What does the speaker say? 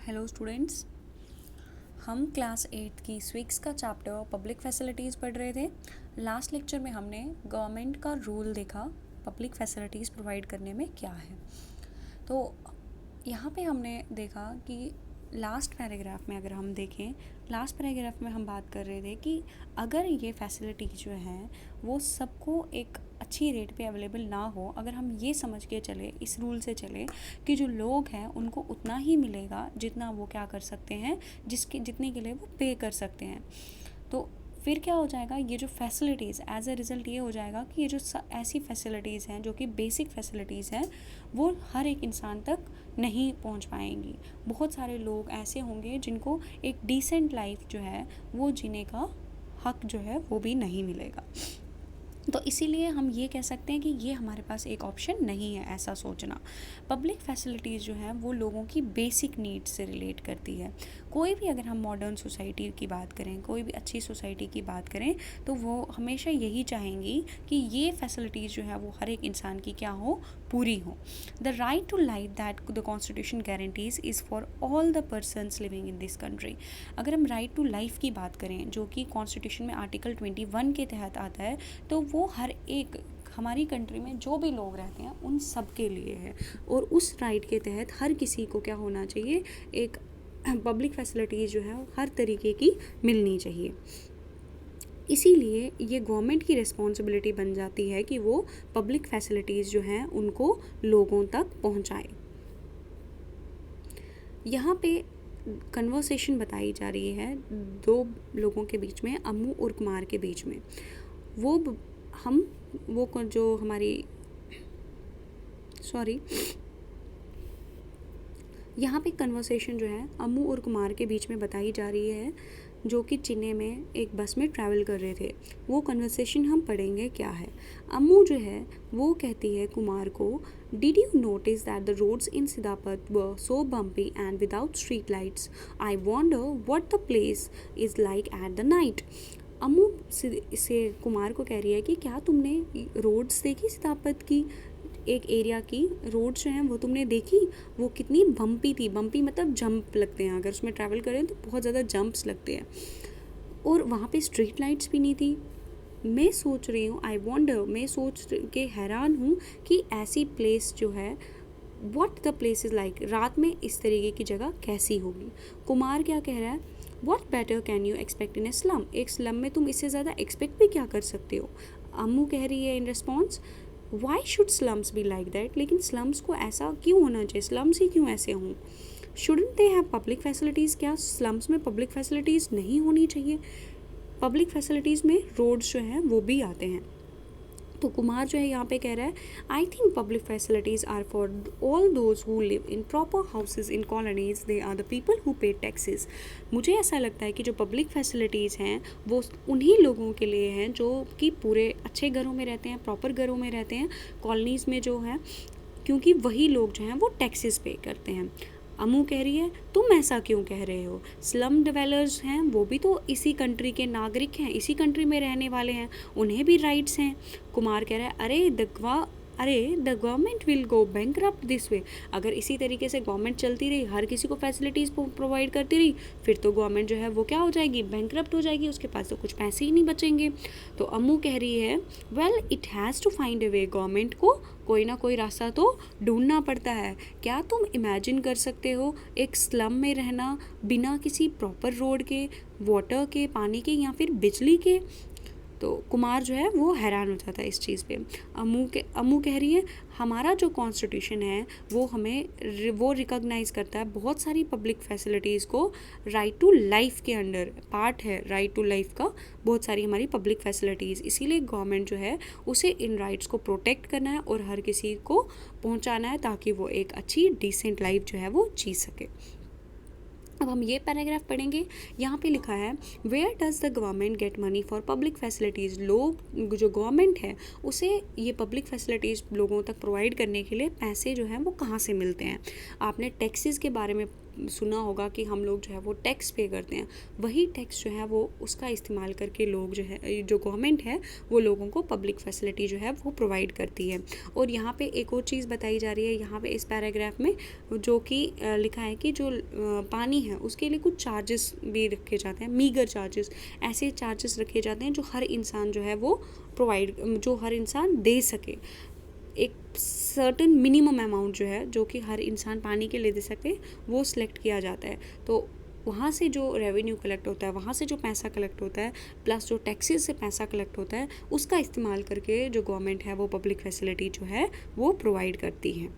Hello students, हम class 8 की civics का चैप्टर पब्लिक फैसिलिटीज़ पढ़ रहे थे। लास्ट लेक्चर में हमने गवर्नमेंट का रूल देखा पब्लिक फैसिलिटीज़ प्रोवाइड करने में क्या है। तो यहाँ पे हमने देखा कि लास्ट पैराग्राफ में अगर हम देखें, लास्ट पैराग्राफ में हम बात कर रहे थे कि अगर ये फैसिलिटी जो है वो सबको एक अच्छी रेट पे अवेलेबल ना हो, अगर हम ये समझ के चले, इस रूल से चले कि जो लोग हैं उनको उतना ही मिलेगा जितना वो क्या कर सकते हैं, जितने के लिए वो पे कर सकते हैं, तो फिर क्या हो जाएगा, ये जो फैसिलिटीज़ एज अ रिज़ल्ट ये हो जाएगा कि ये जो ऐसी फैसिलिटीज़ हैं जो कि बेसिक फैसिलिटीज़ हैं वो हर एक इंसान तक नहीं पहुंच पाएंगी। बहुत सारे लोग ऐसे होंगे जिनको एक डिसेंट लाइफ जो है वो जीने का हक जो है वो भी नहीं मिलेगा। तो इसीलिए हम ये कह सकते हैं कि ये हमारे पास एक ऑप्शन नहीं है ऐसा सोचना। पब्लिक फैसिलिटीज़ जो हैं वो लोगों की बेसिक नीड्स से रिलेट करती है। कोई भी अगर हम मॉडर्न सोसाइटी की बात करें, कोई भी अच्छी सोसाइटी की बात करें, तो वो हमेशा यही चाहेंगी कि ये फैसिलिटीज़ जो है वो हर एक इंसान की क्या हो, पूरी हो। The right to life that the constitution guarantees is for all the persons living in this country. अगर हम राइट टू लाइफ की बात करें जो कि कॉन्स्टिट्यूशन में आर्टिकल 21 के तहत आता है, तो वो हर एक हमारी कंट्री में जो भी लोग रहते हैं उन सब के लिए है, और उस राइट के तहत हर किसी को क्या होना चाहिए, एक पब्लिक फैसिलिटीज़ जो है हर तरीके की मिलनी चाहिए। इसीलिए ये गवर्नमेंट की रिस्पॉन्सिबिलिटी बन जाती है कि वो पब्लिक फैसिलिटीज़ जो हैं उनको लोगों तक पहुंचाए। यहाँ पे कन्वर्सेशन बताई जा रही है दो लोगों के बीच में, अम्मू और कुमार के बीच में। जो हमारी यहाँ पे कन्वर्सेशन जो है अम्मू और कुमार के बीच में बताई जा रही है, जो कि चेन्नई में एक बस में ट्रैवल कर रहे थे। वो कन्वर्सेशन हम पढ़ेंगे क्या है। अम्मू जो है वो कहती है कुमार को, did you notice that the roads in Saidapet were so bumpy and without street lights, I wonder what the place is like at the night. Ammu से कुमार को कह रही है कि क्या तुमने रोड्स देखी, सिदापत की एक एरिया की रोड्स जो हैं वो तुमने देखी, वो कितनी बम्पी थी। बम्पी मतलब जंप लगते हैं, अगर उसमें ट्रैवल करें तो बहुत ज़्यादा जंप्स लगते हैं, और वहाँ पे स्ट्रीट लाइट्स भी नहीं थी। मैं सोच रही हूँ, आई वॉन्डर, मैं सोच के हैरान हूँ कि ऐसी प्लेस जो है, what the place is like, रात में इस तरीके की जगह कैसी होगी। कुमार क्या कह रहा है, what better can you expect in A slum, एक स्लम में तुम इससे ज़्यादा एक्सपेक्ट भी क्या कर सकते हो। अम्मू कह रही है in response, why should slums be like that, लेकिन स्लम्स को ऐसा क्यों होना चाहिए, स्लम्स ही क्यों ऐसे हों। Shouldn't they have public facilities, क्या स्लम्स में पब्लिक फैसिलिटीज़ नहीं होनी चाहिए। पब्लिक फैसिलिटीज़ में रोड्स जो हैं वो भी आते हैं। तो कुमार जो है यहाँ पे कह रहा है, I think public facilities are for all those who live in proper houses in colonies, they are the people who pay taxes. मुझे ऐसा लगता है कि जो पब्लिक फैसिलिटीज़ हैं वो उन्हीं लोगों के लिए हैं जो कि पूरे अच्छे घरों में रहते हैं, प्रॉपर घरों में रहते हैं, कॉलोनीज़ में जो हैं, क्योंकि वही लोग जो हैं वो टैक्सेस पे करते हैं। अम्मू कह रही है, तुम ऐसा क्यों कह रहे हो, स्लम डिवेलपर्स हैं वो भी तो इसी कंट्री के नागरिक हैं, इसी कंट्री में रहने वाले हैं, उन्हें भी राइट्स हैं। कुमार कह रहा है, the government will go bankrupt this way, अगर इसी तरीके से गवर्नमेंट चलती रही, हर किसी को फैसिलिटीज़ प्रोवाइड करती रही, फिर तो गवर्नमेंट जो है वो क्या हो जाएगी, बैंकरप्ट हो जाएगी, उसके पास तो कुछ पैसे ही नहीं बचेंगे। तो अम्मू कह रही है, well it has to find a way, government को कोई ना कोई रास्ता तो ढूंढना पड़ता है। क्या तुम इमेजिन कर सकते हो एक स्लम में रहना बिना किसी प्रॉपर रोड के, वाटर के, पानी के या फिर बिजली के। तो कुमार जो है वो हैरान हो जाता है इस चीज़ पे। अम्मू कह रही है, हमारा जो कॉन्स्टिट्यूशन है वो वो रिकॉग्नाइज़ करता है बहुत सारी पब्लिक फैसिलिटीज़ को, राइट टू लाइफ के अंडर पार्ट है राइट टू लाइफ का, बहुत सारी हमारी पब्लिक फैसिलिटीज़, इसीलिए गवर्नमेंट जो है उसे इन राइट्स को प्रोटेक्ट करना है और हर किसी को पहुंचाना है ताकि वो एक अच्छी डिसेंट लाइफ जो है वो जी सके। अब हम ये पैराग्राफ पढ़ेंगे। यहाँ पे लिखा है, where does the government get money for public facilities. लोग, जो गवर्नमेंट है उसे ये पब्लिक फैसिलिटीज़ लोगों तक प्रोवाइड करने के लिए पैसे जो हैं वो कहाँ से मिलते हैं। आपने टैक्सेस के बारे में सुना होगा कि हम लोग जो है वो टैक्स पे करते हैं, वही टैक्स जो है वो उसका इस्तेमाल करके लोग जो है, जो गवर्नमेंट है वो लोगों को पब्लिक फैसिलिटी जो है वो प्रोवाइड करती है। और यहाँ पे एक और चीज़ बताई जा रही है यहाँ पे इस पैराग्राफ में, जो कि लिखा है कि जो पानी है उसके लिए कुछ चार्जेस भी रखे जाते हैं, मीगर चार्जेस। ऐसे चार्जेस रखे जाते हैं जो हर इंसान जो है वो जो हर इंसान दे सके। एक सर्टन मिनिमम अमाउंट जो है, जो कि हर इंसान पानी के लिए दे सके, वो सिलेक्ट किया जाता है। तो वहाँ से जो रेवेन्यू कलेक्ट होता है, वहाँ से जो पैसा कलेक्ट होता है, प्लस जो टैक्सेस से पैसा कलेक्ट होता है, उसका इस्तेमाल करके जो गवर्नमेंट है वो पब्लिक फैसिलिटी जो है वो प्रोवाइड करती है।